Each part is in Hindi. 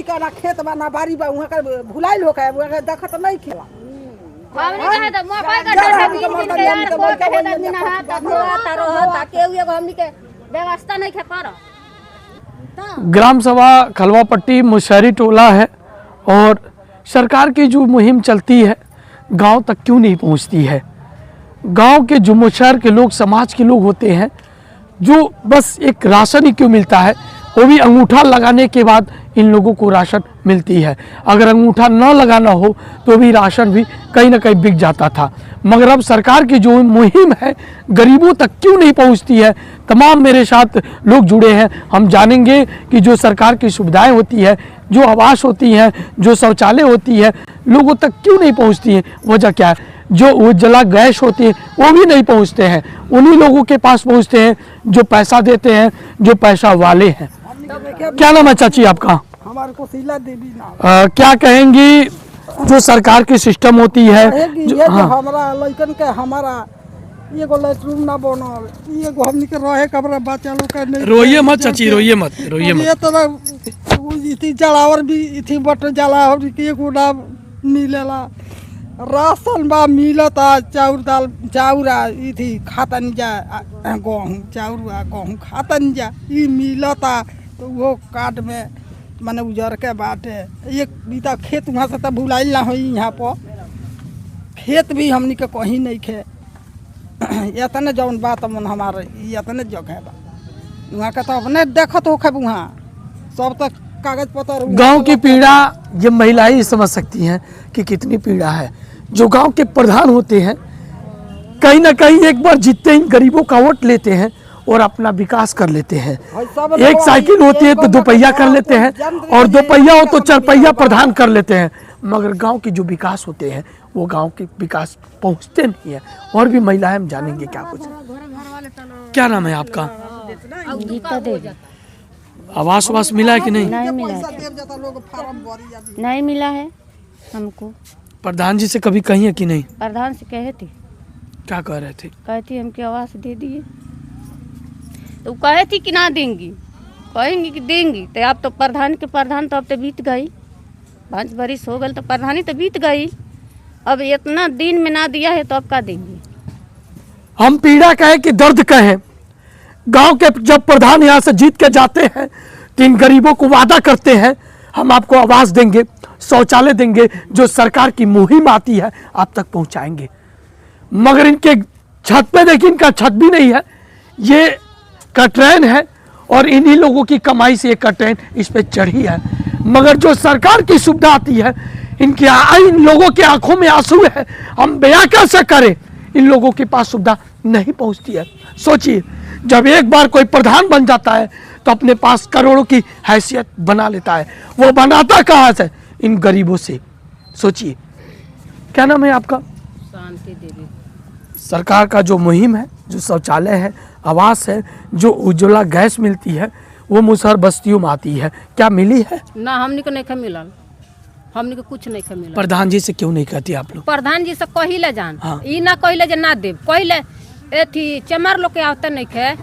का ना खेत बा ना बारी बा वहां का भुलाइल हो के वहां देखत नहीं खेला हमने कहा था मोबाइल का डाटा भी हमने के व्यवस्था नहीं कर ग्राम सभा खलवापट्टी मुशहरी टोला है और सरकार की जो मुहिम चलती है गांव तक क्यों नहीं पहुंचती है। गांव के जो मुशहर के लोग समाज के लोग होते हैं जो बस एक राशन ही क्यों मिलता है, वो भी अंगूठा लगाने के बाद इन लोगों को राशन मिलती है। अगर अंगूठा न लगाना हो तो भी राशन भी कहीं ना कहीं बिक जाता था। मगर अब सरकार की जो मुहिम है गरीबों तक क्यों नहीं पहुंचती है। तमाम मेरे साथ लोग जुड़े हैं, हम जानेंगे कि जो सरकार की सुविधाएं होती है, जो आवास होती हैं, जो शौचालय होती है, लोगों तक क्यों नहीं पहुंचती है, वजह क्या है। जो उज्ज्वला गैस होती है वो भी नहीं पहुंचते हैं, उन्हीं लोगों के पास पहुंचते हैं जो पैसा देते हैं, जो पैसा वाले हैं। क्या नाम है चाची आपका? हमारे को शीला देवी नाम। क्या कहेंगी जो सरकार की सिस्टम होती है जो हमारा लड़कन के हमारा एगो लेटरूम ना बनल, एगो हमनी के रहे कमरा बच्चा लोग का नहीं। रोइए मत चाची, रोइए मत, रोइए मत। ये तो इथी जलावर भी इथी बट जला हमनी के एगो ना मिलेला। राशन बा मिलता चाउर दाल चाउर इथी खातन जा गेहूँ चाउर गेहूँ खातन जा ई मिलता तो वो कार्ड में माने उजर के बाटे एक बीता खेत वहाँ से तो भुलाइल ना हो। यहाँ पर खेत भी हमनी के कहीं नहीं खे इतने जौन बात मन हमारे इतने जगह बा वहाँ का तो अपने देखत हो खब वहाँ सब तक कागज पत्र। गांव की पीड़ा ये महिलाएं ही समझ सकती हैं कि कितनी पीड़ा है। जो गांव के प्रधान होते हैं कहीं ना कहीं एक बार जीतते ही गरीबों का वोट लेते हैं और अपना विकास कर लेते हैं। एक साइकिल होती है तो 2 पहिया कर लेते हैं और 2 पहिया हो तो 4 पहिया प्रधान कर लेते हैं। मगर गांव के जो विकास होते हैं वो गांव के विकास पहुंचते नहीं है। और भी महिलाएं हम जानेंगे क्या कुछ। क्या नाम है आपका? गीता देवी। आवास वास मिला है कि नहीं? नहीं मिला है हमको। प्रधान जी से कभी कही है कि नहीं? प्रधान से कहे थे। क्या कह रहे थे? कहती हमके आवास दे दिए तो कहे थी कि ना देंगी, कहेंगी कि देंगी। तो अब तो प्रधान तो अब तो बीत गई, 5 बरिस हो गए तो प्रधानी तो बीत गई। अब इतना दिन में ना दिया है तो अब क्या देंगी। हम पीड़ा कहे कि दर्द कहे। गांव के जब प्रधान यहाँ से जीत के जाते हैं तो इन गरीबों को वादा करते हैं हम आपको आवास देंगे, शौचालय देंगे, जो सरकार की मुहिम आती है आप तक पहुंचाएंगे। मगर इनके छत पे देखिए, इनका छत भी नहीं है, ये कट्रेन है और इन्हीं लोगों की कमाई से ये कट्रेन इस पे चढ़ी है। मगर जो सरकार की सुविधा आती है इन लोगों के आंखों में आंसू है, हम बयां कैसे करें। इन लोगों के पास सुविधा नहीं पहुंचती है। सोचिए जब एक बार कोई प्रधान बन जाता है तो अपने पास करोड़ों की हैसियत बना लेता है। वो बनाता कहाँ से? इन गरीबों से। सोचिए क्या नाम है आपका? शांति देवी। सरकार का जो मुहिम है, जो शौचालय है, आवास है, जो उज्ज्वला गैस मिलती है वो मुसहर बस्तियों में आती है, क्या मिली है? ना हमने को नहीं मिलल, हमने को कुछ नहीं मिलल। प्रधान जी से क्यों नहीं कहती आप लोग? प्रधान जी से कहिले जान। हाँ। ई ना कहिले जे ना देव, कहिले एथी चमार लोग के आवते नहीं खे,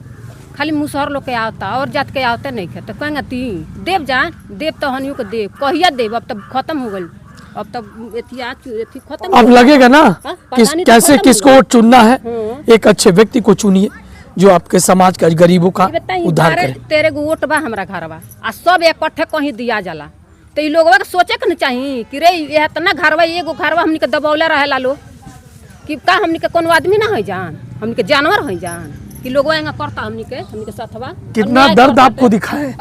खाली मुसहर लोग के आवता और जात के आवते नहीं खे। तो कहेंगे ती देव जान, देव तो हनियों को देव कहिया देव। अब तब खत्म हो गई, अब तब एथी खत्म। अब लगेगा ना कैसे किसको वोट चुनना है। एक अच्छे व्यक्ति को चुनिए जो आपके समाज का गरीबों का उद्धार करे। तेरे गो वोट बा हमरा घर बा आ सब इकट्ठे कहीं दिया जाला तो ई लोगवा के सोचे के न चाहिए कि रे इतना घरवा एगो घरवा हमनी के दबौले रहेला लो कि का हमनी के कोनो आदमी ना हो जान, हमनी के जानवर हो जान कि लोगवा एंगा करता हमनी के साथवा। कितना दर्द आपको दिखाए,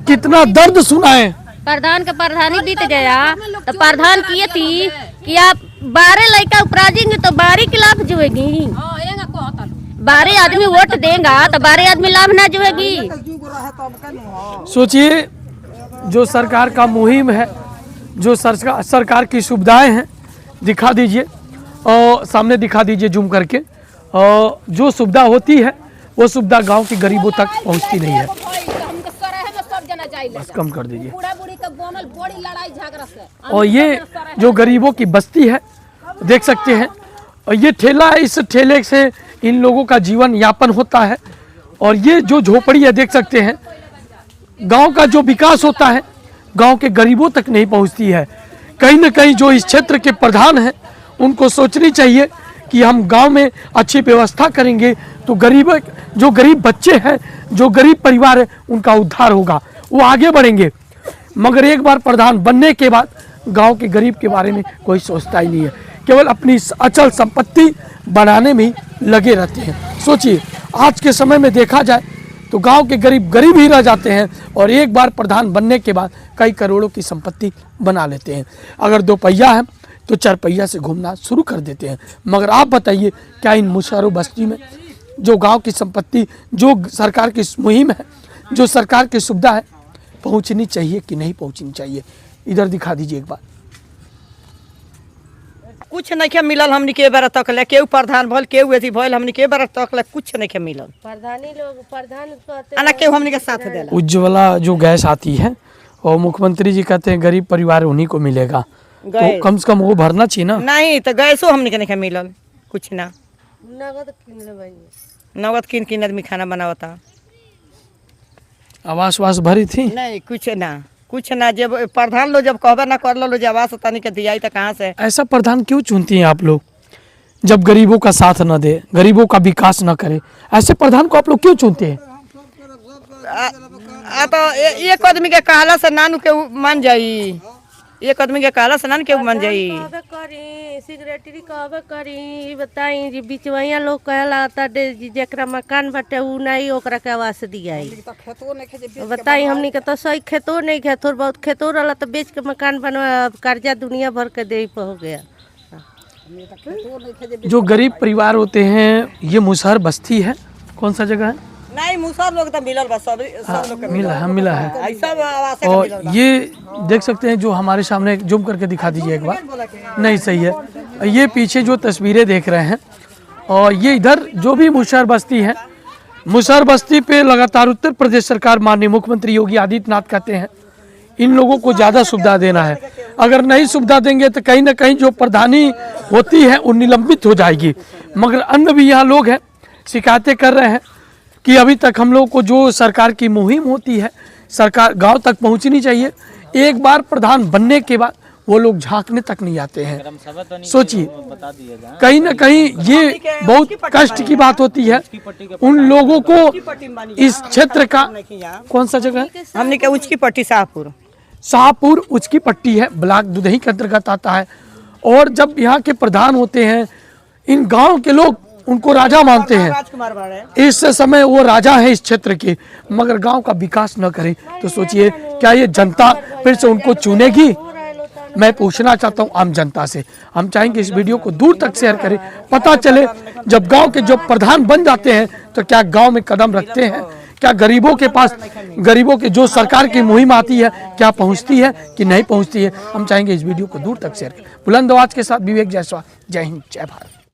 कितना दर्द सुनाए। प्रधान के प्रधानी बीत गया तो प्रधान किए थी कि आप 12 लड़का उपराजेंगे तो 12 की लाभ जुएगी। 12 आदमी वोट देगा तो 12 आदमी लाभ ना जुएगी। सोचिए जो सरकार का मुहिम है, जो सरकार की सुविधाएं हैं, दिखा दीजिए और सामने दिखा दीजिए जूम करके। और जो सुविधा होती है वो सुविधा गांव के गरीबों तक पहुंचती नहीं है। बस कम कर दीजिए। और ये जो गरीबों की बस्ती है देख सकते हैं, और ये ठेला है, इस ठेले से इन लोगों का जीवन यापन होता है। और ये जो झोपड़ी है देख सकते हैं, गांव का जो विकास होता है गांव के गरीबों तक नहीं पहुंचती है। कहीं न कहीं जो इस क्षेत्र के प्रधान हैं उनको सोचनी चाहिए कि हम गांव में अच्छी व्यवस्था करेंगे तो जो गरीब बच्चे हैं, जो गरीब परिवार है, उनका उद्धार होगा, वो आगे बढ़ेंगे। मगर एक बार प्रधान बनने के बाद गांव के गरीब के बारे में कोई सोचता ही नहीं है, केवल अपनी अचल संपत्ति बनाने में ही लगे रहते हैं। सोचिए, आज के समय में देखा जाए तो गांव के गरीब ही रह जाते हैं और एक बार प्रधान बनने के बाद कई करोड़ों की संपत्ति बना लेते हैं। अगर 2 पहिया है तो 4 पहिया से घूमना शुरू कर देते हैं। मगर आप बताइए, क्या इन मुशहरों बस्ती में जो गांव की संपत्ति, जो सरकार की मुहिम है, जो सरकार की सुविधा है, पहुंचनी चाहिए कि नहीं पहुंचनी चाहिए? इधर दिखा दीजिए एक बार। कुछ नहीं के मिलल हमनी के बार तक ले, केहू प्रधान भल केहू अथी भल, हमनी के बार तक ले कुछ नहीं के मिलल। प्रधान आना केहू हमनी के साथ देला। उज्ज्वला जो गैस आती है और मुख्यमंत्री जी कहते हैं गरीब परिवार उन्हीं को मिलेगा, तो कम से कम वो भरना चाहिए ना। नहीं तो गैसो हमनी के नहीं मिलल, कुछ ना। नगद किन आदमी खाना बनावता। आवास वास भरी थी? नहीं, कुछ ना। जब प्रधान लोग जब कहबे ना कर लो आवास तनी के दिया तो कहाँ से? ऐसा प्रधान क्यों चुनती हैं आप लोग जब गरीबों का साथ न दे, गरीबों का विकास न करे? ऐसे प्रधान को आप लोग क्यों चुनते हैं? तो एक आदमी के कहला से नानू के मान जाई, एक आदमी के कहला से नानू के मान जाई। सिगरेटरी कहबे करी, बताई जी बिचवैया लोग कहला जेकरा मकान बाटे उ नहीं ओकरा के आवास दियाई। बताई हमनी के तो सही खेतो नहीं है, थोड़ा बहुत खेतो रहला तो बेच के मकान बनवा, कर्जा दुनिया भर के दे हो गया। जो गरीब परिवार होते हैं, ये मुशहर बस्ती है, कौन सा जगह है? नहीं, मुसहर लोग तो मिलल बस, सब लोग के मिला है। और ये देख सकते हैं, जो हमारे सामने जूम करके दिखा दीजिए एक बार। नहीं, सही है। ये पीछे जो तस्वीरें देख रहे हैं, और ये इधर जो भी मुशहर बस्ती है, मुशहर बस्ती पे लगातार उत्तर प्रदेश सरकार माननीय मुख्यमंत्री योगी आदित्यनाथ कहते हैं इन लोगों को ज़्यादा सुविधा देना है। अगर नहीं सुविधा देंगे तो कहीं ना कहीं जो प्रधानी होती है वो निलंबित हो जाएगी। मगर अन्य भी यहाँ लोग हैं, शिकायतें कर रहे हैं कि अभी तक हम लोग को जो सरकार की मुहिम होती है, सरकार गांव तक पहुंचनी चाहिए। एक बार प्रधान बनने के बाद वो लोग झांकने तक नहीं आते हैं। सोचिए, कहीं ना कहीं ये बहुत कष्ट की बात होती है उन लोगों को। इस क्षेत्र का कौन सा जगह है? हमने के उचकी पट्टी शाहपुर उचकी पट्टी है, ब्लॉक दुधही के अंतर्गत आता है। और जब यहाँ के प्रधान होते हैं, इन गांव के लोग उनको राजा मानते हैं। इस समय वो राजा है इस क्षेत्र के, मगर गांव का विकास न करें तो सोचिए क्या ये जनता फिर से उनको चुनेगी? मैं पूछना चाहता हूं आम जनता से। हम चाहेंगे इस वीडियो को दूर तक शेयर करें, पता चले जब गांव के जो प्रधान बन जाते हैं तो क्या गांव में कदम रखते हैं, क्या गरीबों के पास, गरीबों के जो सरकार की मुहिम आती है क्या पहुंचती है कि नहीं पहुंचती है। हम चाहेंगे इस वीडियो को दूर तक शेयर करें। बुलंद आवाज के साथ विवेक जायसवाल। जय हिंद, जय भारत।